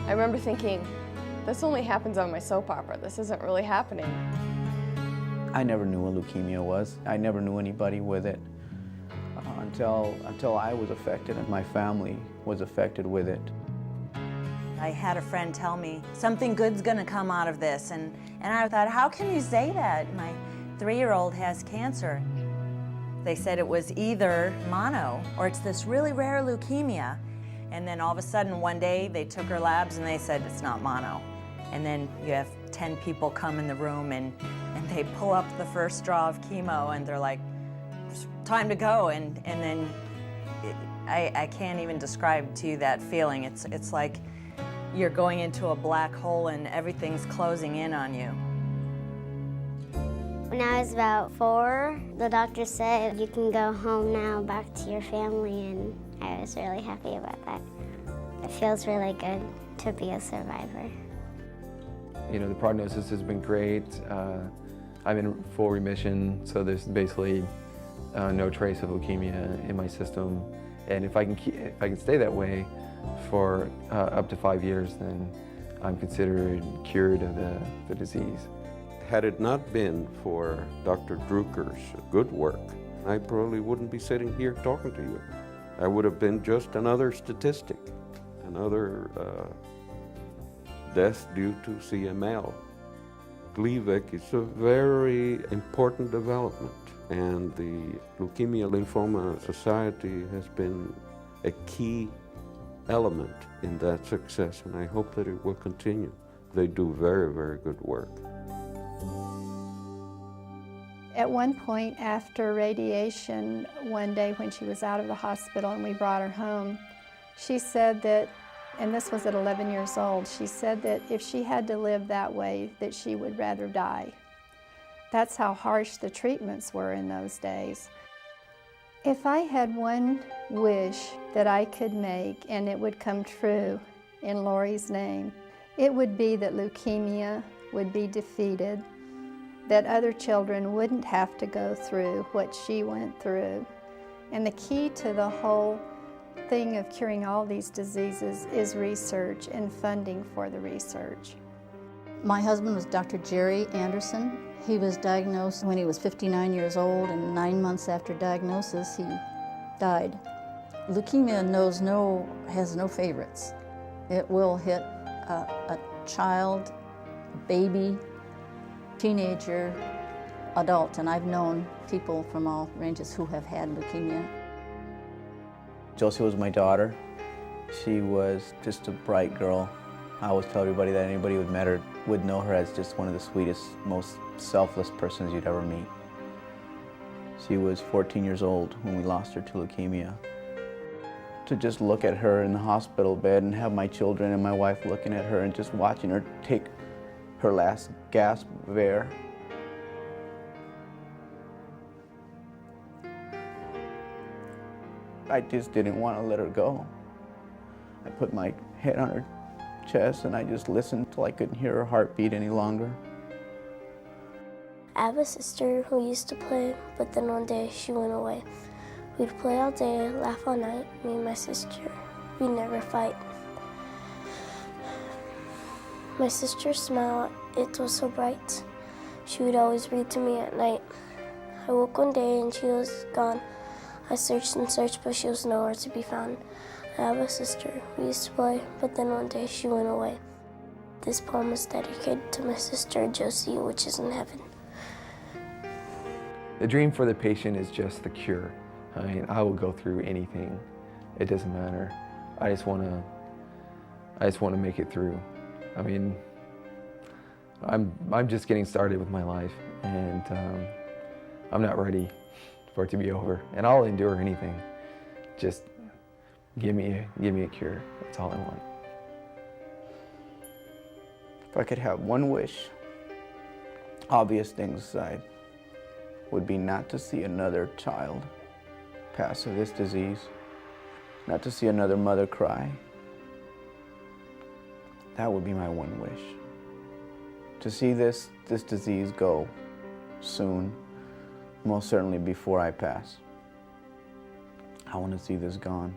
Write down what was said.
I remember thinking, this only happens on my soap opera. This isn't really happening. I never knew what leukemia was. I never knew anybody with it until I was affected and my family was affected with it. I had a friend tell me, something good's gonna come out of this, and I thought, how can you say that? My 3-year-old has cancer. They said it was either mono or it's this really rare leukemia. And then all of a sudden one day they took her labs and they said it's not mono. And then you have 10 people come in the room and they pull up the first straw of chemo and they're like, time to go. And then I can't even describe to you that feeling. It's like you're going into a black hole and everything's closing in on you. When I was about 4, the doctor said, you can go home now, back to your family, and I was really happy about that. It feels really good to be a survivor. You know, the prognosis has been great. I'm in full remission, so there's basically no trace of leukemia in my system. And if I can stay that way for up to 5 years, then I'm considered cured of the disease. Had it not been for Dr. Drucker's good work, I probably wouldn't be sitting here talking to you. I would have been just another statistic, another death due to CML. Gleevec is a very important development, and the Leukemia Lymphoma Society has been a key element in that success, and I hope that it will continue. They do very, very good work. At one point after radiation, one day when she was out of the hospital and we brought her home, she said that, and this was at 11 years old, she said that if she had to live that way, that she would rather die. That's how harsh the treatments were in those days. If I had one wish that I could make and it would come true in Lori's name, it would be that leukemia would be defeated, that other children wouldn't have to go through what she went through. And the key to the whole thing of curing all these diseases is research and funding for the research. My husband was Dr. Jerry Anderson. He was diagnosed when he was 59 years old, and 9 months after diagnosis, he died. Leukemia has no favorites. It will hit a child, a baby, teenager, adult, and I've known people from all ranges who have had leukemia. Josie was my daughter. She was just a bright girl. I always tell everybody that anybody who met her would know her as just one of the sweetest, most selfless persons you'd ever meet. She was 14 years old when we lost her to leukemia. To just look at her in the hospital bed and have my children and my wife looking at her and just watching her take her last gasp of air. I just didn't want to let her go. I put my head on her chest and I just listened till I couldn't hear her heartbeat any longer. I have a sister who used to play, but then one day she went away. We'd play all day, laugh all night, me and my sister. We'd never fight. My sister's smile, it was so bright. She would always read to me at night. I woke one day and she was gone. I searched and searched, but she was nowhere to be found. I have a sister who used to play, but then one day she went away. This poem is dedicated to my sister Josie, which is in heaven. The dream for the patient is just the cure. I mean, I will go through anything. It doesn't matter. I just want to make it through. I mean, I'm just getting started with my life, and I'm not ready for it to be over. And I'll endure anything. Just give me a cure. That's all I want. If I could have one wish, obvious things aside, would be not to see another child pass of this disease, not to see another mother cry. That would be my one wish. To see this disease go soon, most certainly before I pass. I want to see this gone.